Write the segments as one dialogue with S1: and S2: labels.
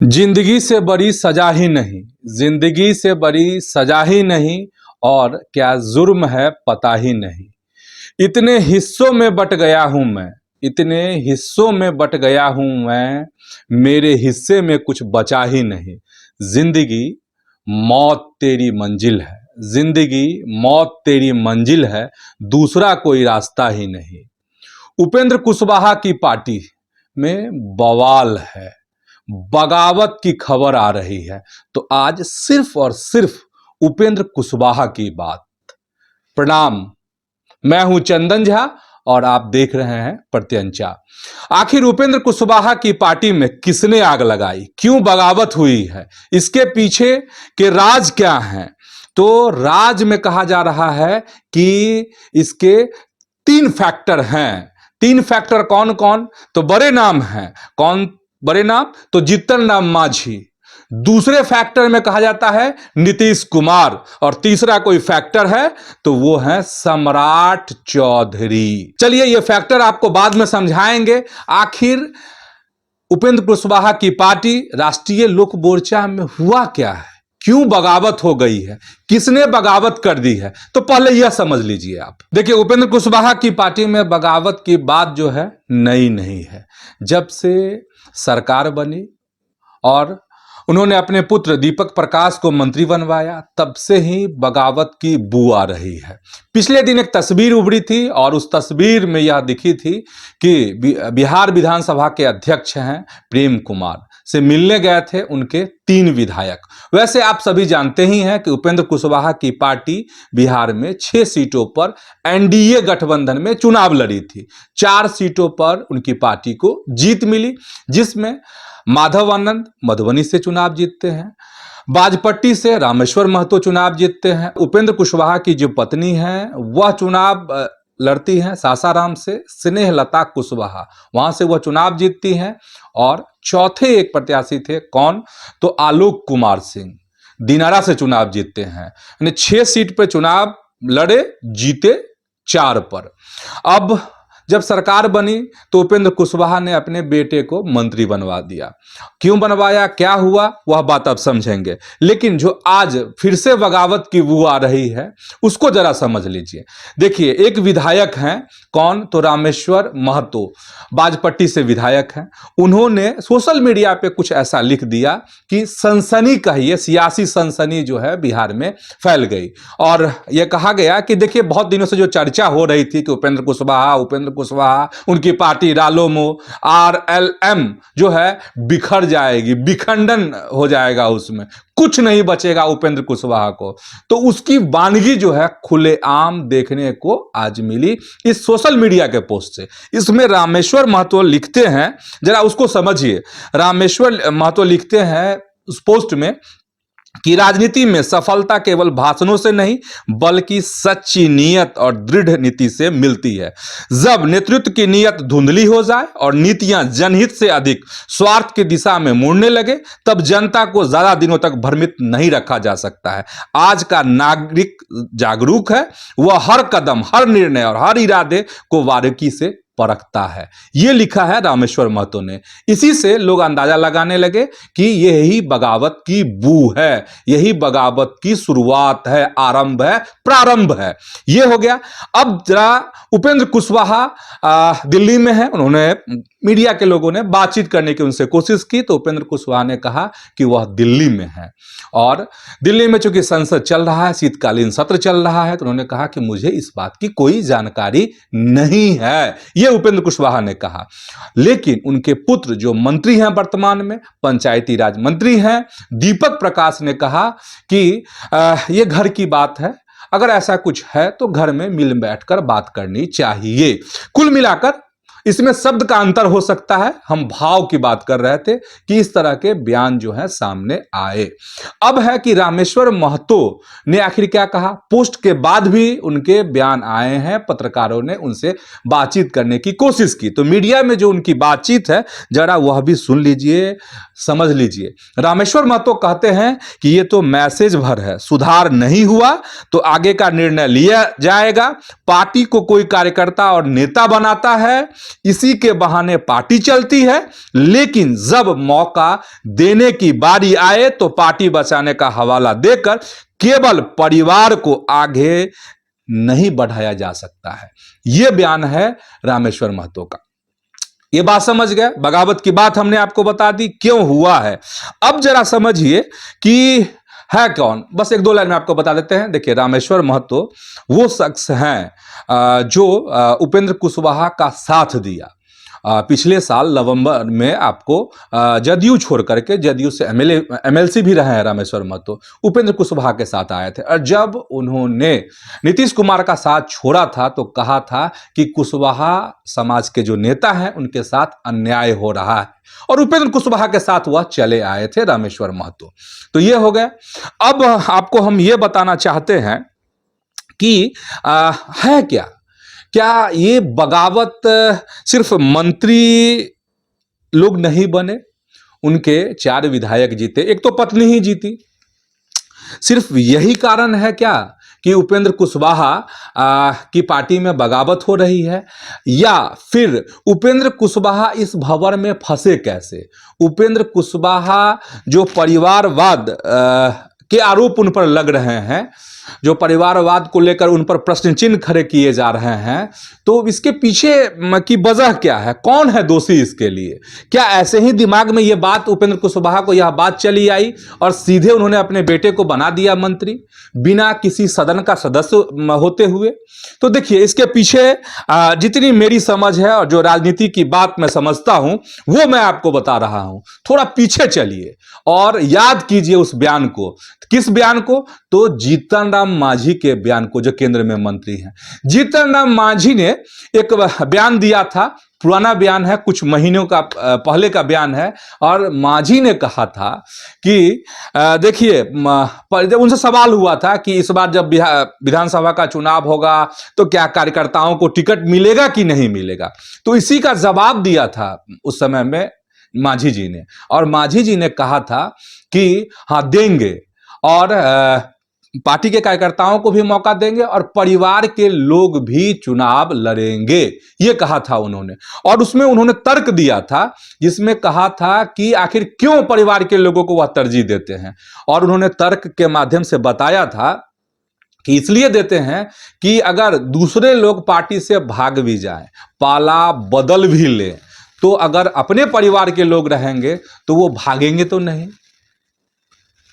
S1: जिंदगी से बड़ी सजा ही नहीं, जिंदगी से बड़ी सजा ही नहीं, और क्या जुर्म है पता ही नहीं। इतने हिस्सों में बट गया हूं मैं, इतने हिस्सों में बट गया हूं मैं, मेरे हिस्से में कुछ बचा ही नहीं। जिंदगी मौत तेरी मंजिल है, जिंदगी मौत तेरी मंजिल है, दूसरा कोई रास्ता ही नहीं। उपेंद्र कुशवाहा की पार्टी में बवाल है, बगावत की खबर आ रही है। तो आज सिर्फ और सिर्फ उपेंद्र कुशवाहा की बात। प्रणाम, मैं हूं चंदन झा और आप देख रहे हैं प्रत्यंचा। आखिर उपेंद्र कुशवाहा की पार्टी में किसने आग लगाई, क्यों बगावत हुई है, इसके पीछे के राज क्या हैं? तो राज में कहा जा रहा है कि इसके 3 फैक्टर हैं। 3 फैक्टर कौन कौन? तो बड़े नाम हैं। कौन बड़े नाम? तो जीतन राम मांझी। दूसरे फैक्टर में कहा जाता है नीतीश कुमार, और तीसरा कोई फैक्टर है तो वो है सम्राट चौधरी। चलिए ये फैक्टर आपको बाद में समझाएंगे। आखिर उपेंद्र कुशवाहा की पार्टी राष्ट्रीय लोक मोर्चा में हुआ क्या है, क्यों बगावत हो गई है, किसने बगावत कर दी है? तो पहले यह समझ लीजिए आप। देखिए, उपेंद्र कुशवाहा की पार्टी में बगावत की बात जो है नई नहीं है। जब से सरकार बनी और उन्होंने अपने पुत्र दीपक प्रकाश को मंत्री बनवाया, तब से ही बगावत की बू आ रही है। पिछले दिन एक तस्वीर उभरी थी और उस तस्वीर में यह दिखी थी कि बिहार विधानसभा के अध्यक्ष हैं प्रेम कुमार से मिलने गए थे उनके 3 विधायक। वैसे आप सभी जानते ही हैं कि उपेंद्र कुशवाहा की पार्टी बिहार में 6 सीटों पर एनडीए गठबंधन में चुनाव लड़ी थी। 4 सीटों पर उनकी पार्टी को जीत मिली, जिसमें माधव आनंद मधुबनी से चुनाव जीतते हैं, बाजपट्टी से रामेश्वर महतो चुनाव जीतते हैं, उपेंद्र कुशवाहा की जो पत्नी है वह चुनाव लड़ती हैं सासाराम से, स्नेहलता कुशवाहा, वहां से वह चुनाव जीतती हैं। और चौथे एक प्रत्याशी थे, कौन? तो आलोक कुमार सिंह दिनारा से चुनाव जीतते हैं। यानी 6 सीट पर चुनाव लड़े, जीते 4 पर। अब जब सरकार बनी तो उपेंद्र कुशवाहा ने अपने बेटे को मंत्री बनवा दिया। क्यों बनवाया, क्या हुआ, वह बात आप समझेंगे। लेकिन जो आज फिर से बगावत की बू आ रही है उसको जरा समझ लीजिए। देखिए, एक विधायक हैं, कौन? तो रामेश्वर महतो, बाजपट्टी से विधायक हैं। उन्होंने सोशल मीडिया पे कुछ ऐसा लिख दिया कि सनसनी, कहिए सियासी सनसनी जो है बिहार में फैल गई। और यह कहा गया कि देखिए, बहुत दिनों से जो चर्चा हो रही थी कि उपेंद्र कुशवाहा उनकी पार्टी रालोमो आरएलएम जो है बिखर जाएगी, विखंडन हो जाएगा, उसमें कुछ नहीं बचेगा उपेंद्र कुशवाहा को। तो उसकी वानगी जो है खुलेआम देखने को आज मिली इस सोशल मीडिया के पोस्ट से। इसमें रामेश्वर महतो लिखते हैं, जरा उसको समझिए। रामेश्वर महतो लिखते हैं उस पोस्ट में कि राजनीति में सफलता केवल भाषणों से नहीं बल्कि सच्ची नीयत और दृढ़ नीति से मिलती है। जब नेतृत्व की नीयत धुंधली हो जाए और नीतियां जनहित से अधिक स्वार्थ की दिशा में मुड़ने लगे, तब जनता को ज्यादा दिनों तक भ्रमित नहीं रखा जा सकता है। आज का नागरिक जागरूक है, वह हर कदम, हर निर्णय और हर इरादे को बारीकी से परखता है। यह लिखा है रामेश्वर महतो ने। इसी से लोग अंदाजा लगाने लगे कि यही बगावत की बू है, यही बगावत की शुरुआत है, आरंभ है, प्रारंभ है। यह हो गया। अब जरा उपेंद्र कुशवाहा दिल्ली में है, उन्होंने मीडिया के लोगों ने बातचीत करने की उनसे कोशिश की, तो उपेंद्र कुशवाहा ने कहा कि वह दिल्ली में है और दिल्ली में चूंकि संसद चल रहा है, शीतकालीन सत्र चल रहा है, तो उन्होंने कहा कि मुझे इस बात की कोई जानकारी नहीं है, यह उपेंद्र कुशवाहा ने कहा। लेकिन उनके पुत्र जो मंत्री हैं, वर्तमान में पंचायती राज मंत्री हैं, दीपक प्रकाश ने कहा कि यह घर की बात है, अगर ऐसा कुछ है तो घर में मिल बैठकर बात करनी चाहिए। कुल मिलाकर इसमें शब्द का अंतर हो सकता है, हम भाव की बात कर रहे थे कि इस तरह के बयान जो है सामने आए। अब है कि रामेश्वर महतो ने आखिर क्या कहा। पोस्ट के बाद भी उनके बयान आए हैं, पत्रकारों ने उनसे बातचीत करने की कोशिश की, तो मीडिया में जो उनकी बातचीत है जरा वह भी सुन लीजिए, समझ लीजिए। रामेश्वर महतो कहते हैं कि ये तो मैसेज भर है, सुधार नहीं हुआ तो आगे का निर्णय लिया जाएगा। पार्टी को कोई कार्यकर्ता और नेता बनाता है इसी के बहाने पार्टी चलती है, लेकिन जब मौका देने की बारी आए तो पार्टी बचाने का हवाला देकर केवल परिवार को आगे नहीं बढ़ाया जा सकता है। यह बयान है रामेश्वर महतो का। ये बात समझ गए, बगावत की बात हमने आपको बता दी क्यों हुआ है। अब जरा समझिए कि है कौन, बस एक दो लाइन में आपको बता देते हैं। देखिए, रामेश्वर महतो वो शख्स हैं जो उपेंद्र कुशवाहा का साथ दिया। पिछले साल नवंबर में आपको जदयू छोड़ करके, जदयू से एमएलसी भी रहे हैं रामेश्वर महतो, उपेंद्र कुशवाहा के साथ आए थे। और जब उन्होंने नीतीश कुमार का साथ छोड़ा था तो कहा था कि कुशवाहा समाज के जो नेता हैं उनके साथ अन्याय हो रहा है, और उपेंद्र कुशवाहा के साथ वह चले आए थे रामेश्वर महतो। तो ये हो गया। अब आपको हम ये बताना चाहते हैं कि है क्या ये बगावत सिर्फ मंत्री लोग नहीं बने, उनके 4 विधायक जीते, एक तो पत्नी ही जीती। सिर्फ यही कारण है क्या कि उपेंद्र कुशवाहा की पार्टी में बगावत हो रही है, या फिर उपेंद्र कुशवाहा इस भंवर में फंसे कैसे? उपेंद्र कुशवाहा जो परिवारवाद के आरोप उन पर लग रहे हैं, जो परिवारवाद को लेकर उन पर प्रश्न चिन्ह खड़े किए जा रहे हैं, तो इसके पीछे की वजह क्या है? कौन है दोषी इसके लिए? क्या ऐसे ही दिमाग में यह बात उपेंद्र कुशवाहा को यह बात चली आई और सीधे उन्होंने अपने बेटे को बना दिया मंत्री बिना किसी सदन का सदस्य होते हुए? तो देखिए, इसके पीछे जितनी मेरी समझ है और जो राजनीति की बात मैं समझता हूं वो मैं आपको बता रहा हूं। थोड़ा पीछे चलिए और याद कीजिए उस बयान को। किस बयान को? तो जीतन राम मांझी के बयान को, जो केंद्र में मंत्री हैं। जीतन राम मांझी ने एक बयान दिया था, पुराना बयान है, कुछ महीनों का पहले का बयान है, और मांझी ने कहा था कि देखिए, जब उनसे सवाल हुआ था कि इस बार जब विधानसभा का चुनाव होगा तो क्या कार्यकर्ताओं को टिकट मिलेगा कि नहीं मिलेगा, तो इसी का जवाब दिया था उस समय में मांझी जी ने। और मांझी जी ने कहा था कि हाँ देंगे, और पार्टी के कार्यकर्ताओं को भी मौका देंगे और परिवार के लोग भी चुनाव लड़ेंगे, ये कहा था उन्होंने। और उसमें उन्होंने तर्क दिया था, जिसमें कहा था कि आखिर क्यों परिवार के लोगों को वह तरजीह देते हैं। और उन्होंने तर्क के माध्यम से बताया था कि इसलिए देते हैं कि अगर दूसरे लोग पार्टी से भाग भी जाएं, पाला बदल भी ले, तो अगर अपने परिवार के लोग रहेंगे तो वो भागेंगे तो नहीं।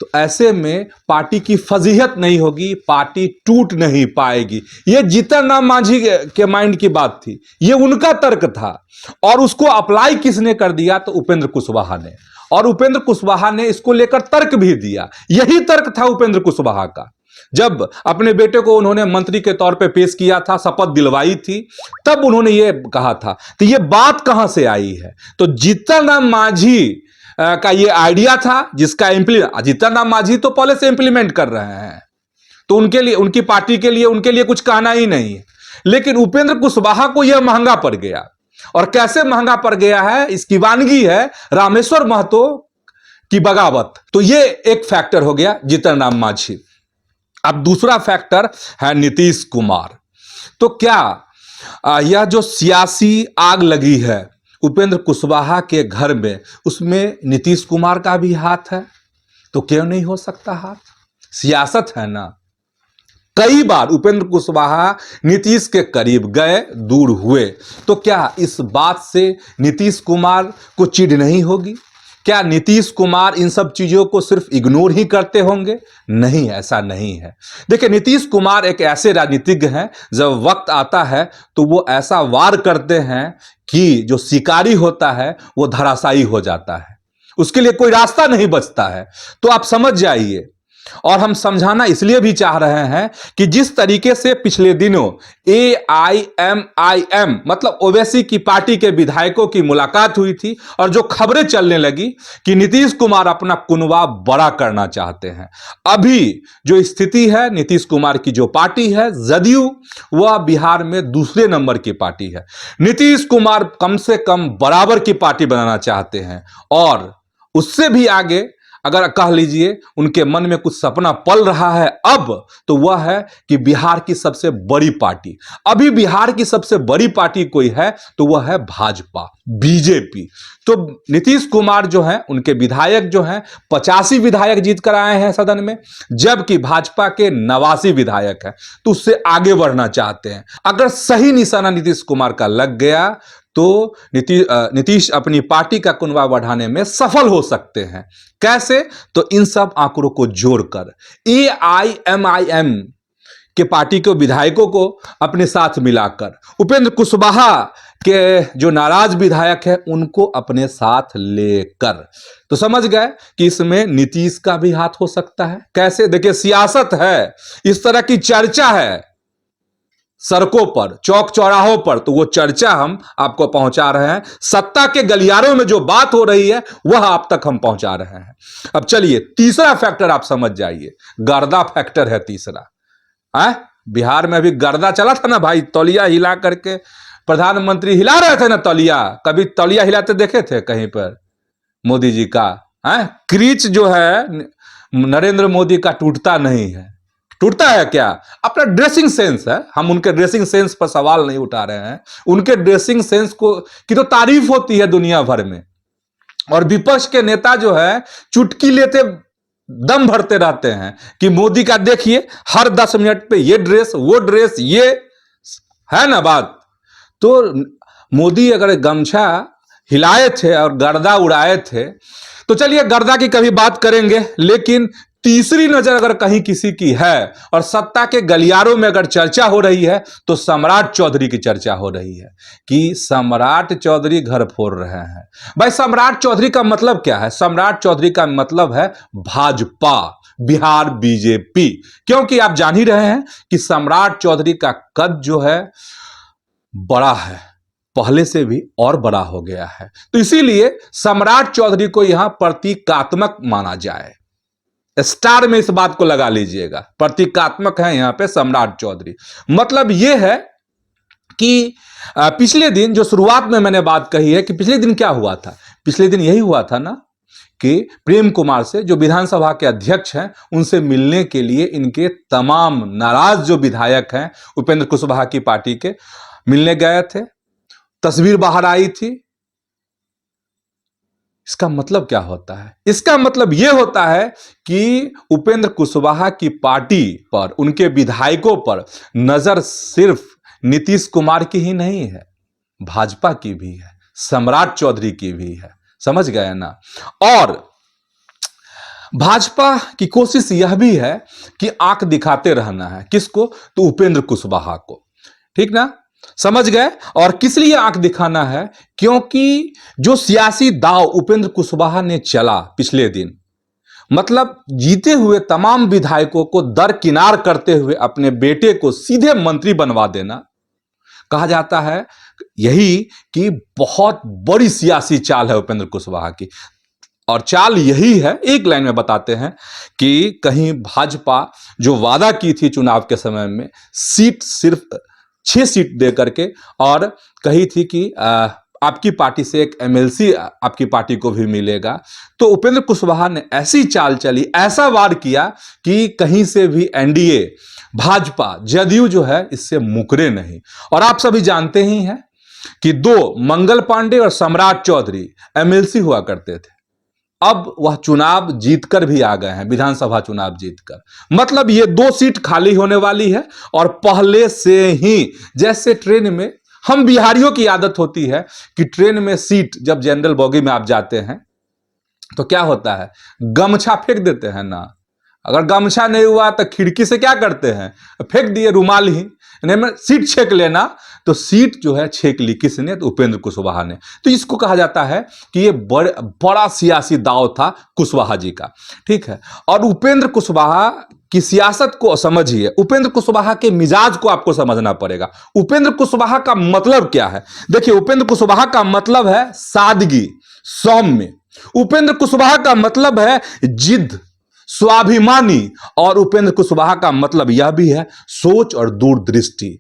S1: तो ऐसे में पार्टी की फजीहत नहीं होगी, पार्टी टूट नहीं पाएगी। ये जीतन राम मांझी के माइंड की बात थी, ये उनका तर्क था। और उसको अप्लाई किसने कर दिया? तो उपेंद्र कुशवाहा ने। और उपेंद्र कुशवाहा ने इसको लेकर तर्क भी दिया। यही तर्क था उपेंद्र कुशवाहा का। जब अपने बेटे को उन्होंने मंत्री के तौर पे पेश किया था, शपथ दिलवाई थी, तब उन्होंने ये कहा था। तो ये बात कहां से आई है? तो जीतन राम मांझी का ये आइडिया था, जिसका जीतन राम मांझी तो पहले से इंप्लीमेंट कर रहे हैं, तो उनके लिए, उनकी पार्टी के लिए, उनके लिए कुछ कहना ही नहीं है। लेकिन उपेंद्र कुशवाहा को यह महंगा पड़ गया। और कैसे महंगा पड़ गया है, इसकी वानगी है रामेश्वर महतो की बगावत। तो ये एक फैक्टर हो गया जीतन राम मांझी। अब दूसरा फैक्टर है नीतीश कुमार। तो क्या यह जो सियासी आग लगी है उपेंद्र कुशवाहा के घर में, उसमें नीतीश कुमार का भी हाथ है? तो क्यों नहीं हो सकता हाथ? सियासत है ना। कई बार उपेंद्र कुशवाहा नीतीश के करीब गए, दूर हुए, तो क्या इस बात से नीतीश कुमार को चिढ़ नहीं होगी? क्या नीतीश कुमार इन सब चीजों को सिर्फ इग्नोर ही करते होंगे? नहीं, ऐसा नहीं है। देखिए, नीतीश कुमार एक ऐसे राजनीतिज्ञ हैं, जब वक्त आता है तो वो ऐसा वार करते हैं कि जो शिकारी होता है वो धराशायी हो जाता है, उसके लिए कोई रास्ता नहीं बचता है। तो आप समझ जाइए। और हम समझाना इसलिए भी चाह रहे हैं कि जिस तरीके से पिछले दिनों AIMIM मतलब ओवैसी की पार्टी के विधायकों की मुलाकात हुई थी, और जो खबरें चलने लगी कि नीतीश कुमार अपना कुनबा बड़ा करना चाहते हैं। अभी जो स्थिति है, नीतीश कुमार की जो पार्टी है जदयू, वह बिहार में दूसरे नंबर की पार्टी है। नीतीश कुमार कम से कम बराबर की पार्टी बनाना चाहते हैं, और उससे भी आगे अगर कह लीजिए उनके मन में कुछ सपना पल रहा है अब, तो वह है कि बिहार की सबसे बड़ी पार्टी, अभी बिहार की सबसे बड़ी पार्टी कोई है तो वह है भाजपा, बीजेपी। तो नीतीश कुमार जो है, उनके विधायक जो हैं 85 विधायक जीत कर आए हैं सदन में, जबकि भाजपा के 89 विधायक हैं, तो उससे आगे बढ़ना चाहते हैं। अगर सही निशाना नीतीश कुमार का लग गया तो नीतीश अपनी पार्टी का कुनबा बढ़ाने में सफल हो सकते हैं। कैसे? तो इन सब आंकड़ों को जोड़कर AIMIM के पार्टी के विधायकों को अपने साथ मिलाकर, उपेंद्र कुशवाहा के जो नाराज विधायक है उनको अपने साथ लेकर, तो समझ गए कि इसमें नीतीश का भी हाथ हो सकता है। कैसे? देखिए, सियासत है, इस तरह की चर्चा है सड़कों पर, चौक चौराहों पर, तो वो चर्चा हम आपको पहुंचा रहे हैं। सत्ता के गलियारों में जो बात हो रही है वह आप तक हम पहुंचा रहे हैं। अब चलिए तीसरा फैक्टर आप समझ जाइए, गर्दा फैक्टर है तीसरा। बिहार में अभी गर्दा चला था ना भाई, तौलिया हिला करके प्रधानमंत्री हिला रहे थे ना तौलिया। कभी तौलिया हिलाते देखे थे कहीं पर मोदी जी का? क्रीच जो है नरेंद्र मोदी का टूटता नहीं है। टूटता है क्या? अपना ड्रेसिंग सेंस है। हम उनके ड्रेसिंग सेंस पर सवाल नहीं उठा रहे हैं, उनके ड्रेसिंग सेंस को की तो तारीफ होती है दुनिया भर में। और विपक्ष के नेता जो है चुटकी लेते दम भरते रहते हैं कि मोदी का देखिए हर 10 मिनट पे ये ड्रेस वो ड्रेस, ये है ना बात। तो मोदी अगर गमछा हिलाए थे और गर्दा उड़ाए थे, तो चलिए गर्दा की कभी बात करेंगे, लेकिन तीसरी नजर अगर कहीं किसी की है और सत्ता के गलियारों में अगर चर्चा हो रही है तो सम्राट चौधरी की चर्चा हो रही है कि सम्राट चौधरी घर फोड़ रहे हैं। भाई सम्राट चौधरी का मतलब क्या है? सम्राट चौधरी का मतलब है भाजपा, बिहार बीजेपी। क्योंकि आप जान ही रहे हैं कि सम्राट चौधरी का कद जो है बड़ा है, पहले से भी और बड़ा हो गया है, तो इसीलिए सम्राट चौधरी को यहां प्रतीकात्मक माना जाए। स्टार में इस बात को लगा लीजिएगा, प्रतीकात्मक है यहां पे सम्राट चौधरी। मतलब यह है कि पिछले दिन जो शुरुआत में मैंने बात कही है कि पिछले दिन क्या हुआ था, पिछले दिन यही हुआ था ना कि प्रेम कुमार से जो विधानसभा के अध्यक्ष हैं उनसे मिलने के लिए इनके तमाम नाराज जो विधायक हैं उपेंद्र कुशवाहा की पार्टी के मिलने गए थे, तस्वीर बाहर आई थी। इसका मतलब क्या होता है? इसका मतलब यह होता है कि उपेंद्र कुशवाहा की पार्टी पर, उनके विधायकों पर नजर सिर्फ नीतीश कुमार की ही नहीं है, भाजपा की भी है, सम्राट चौधरी की भी है। समझ गए ना? और भाजपा की कोशिश यह भी है कि आंख दिखाते रहना है। किसको? तो उपेंद्र कुशवाहा को। ठीक ना? समझ गए? और किस लिए आंख दिखाना है? क्योंकि जो सियासी दांव उपेंद्र कुशवाहा ने चला पिछले दिन, मतलब जीते हुए तमाम विधायकों को दरकिनार करते हुए अपने बेटे को सीधे मंत्री बनवा देना, कहा जाता है यही कि बहुत बड़ी सियासी चाल है उपेंद्र कुशवाहा की। और चाल यही है, एक लाइन में बताते हैं कि कहीं भाजपा जो वादा की थी चुनाव के समय में, सीट सिर्फ 6 सीट दे करके, और कही थी कि आपकी पार्टी से एक MLC आपकी पार्टी को भी मिलेगा, तो उपेंद्र कुशवाहा ने ऐसी चाल चली, ऐसा वार किया कि कहीं से भी NDA भाजपा जदयू जो है इससे मुकरे नहीं। और आप सभी जानते ही हैं कि 2 मंगल पांडे और सम्राट चौधरी MLC हुआ करते थे, अब वह चुनाव जीतकर भी आ गए हैं, विधानसभा चुनाव जीतकर। मतलब ये 2 सीट खाली होने वाली है। और पहले से ही, जैसे ट्रेन में हम बिहारियों की आदत होती है कि ट्रेन में सीट जब जनरल बोगी में आप जाते हैं तो क्या होता है, गमछा फेंक देते हैं ना। अगर गमछा नहीं हुआ तो खिड़की से क्या करते हैं, फेंक दिए रुमाल ही, सीट छेक लेना। तो सीट जो है छेक ली किसने? तो उपेंद्र कुशवाहा ने। तो इसको कहा जाता है कि ये बड़ा सियासी दांव था कुशवाहा जी का। ठीक है, और उपेंद्र कुशवाहा की सियासत को समझिए, उपेंद्र कुशवाहा के मिजाज को आपको समझना पड़ेगा। उपेंद्र कुशवाहा का मतलब क्या है? देखिए, उपेंद्र कुशवाहा का मतलब है सादगी, सौम्य। उपेंद्र कुशवाहा का मतलब है जिद, स्वाभिमानी। और उपेंद्र कुशवाहा का मतलब यह भी है सोच और दूरदृष्टि।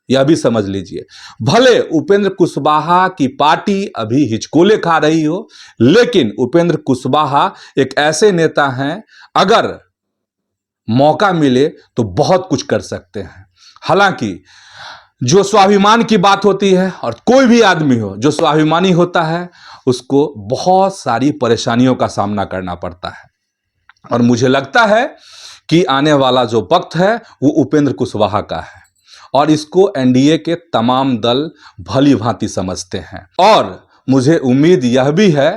S1: यह भी समझ लीजिए। भले उपेंद्र कुशवाहा की पार्टी अभी हिचकोले खा रही हो, लेकिन उपेंद्र कुशवाहा एक ऐसे नेता हैं, अगर मौका मिले तो बहुत कुछ कर सकते हैं। हालांकि जो स्वाभिमान की बात होती है, और कोई भी आदमी हो जो स्वाभिमानी होता है, उसको बहुत सारी परेशानियों का सामना करना पड़ता है। और मुझे लगता है कि आने वाला जो वक्त है वो उपेंद्र कुशवाहा का है, और इसको एनडीए के तमाम दल भली भांति समझते हैं। और मुझे उम्मीद यह भी है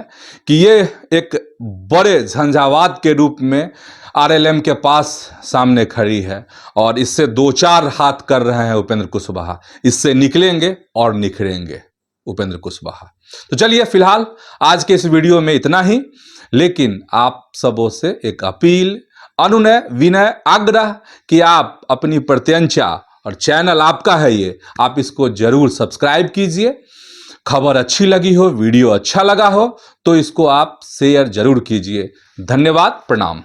S1: कि ये एक बड़े झंझावात के रूप में आरएलएम के पास सामने खड़ी है, और इससे दो चार हाथ कर रहे हैं उपेंद्र कुशवाहा। इससे निकलेंगे और निखरेंगे उपेंद्र कुशवाहा। तो चलिए, फिलहाल आज के इस वीडियो में इतना ही। लेकिन आप सबों से एक अपील, अनुनय, विनय, आग्रह कि आप अपनी प्रत्यंचा, और चैनल आपका है ये, आप इसको जरूर सब्सक्राइब कीजिए। खबर अच्छी लगी हो, वीडियो अच्छा लगा हो तो इसको आप शेयर जरूर कीजिए। धन्यवाद, प्रणाम।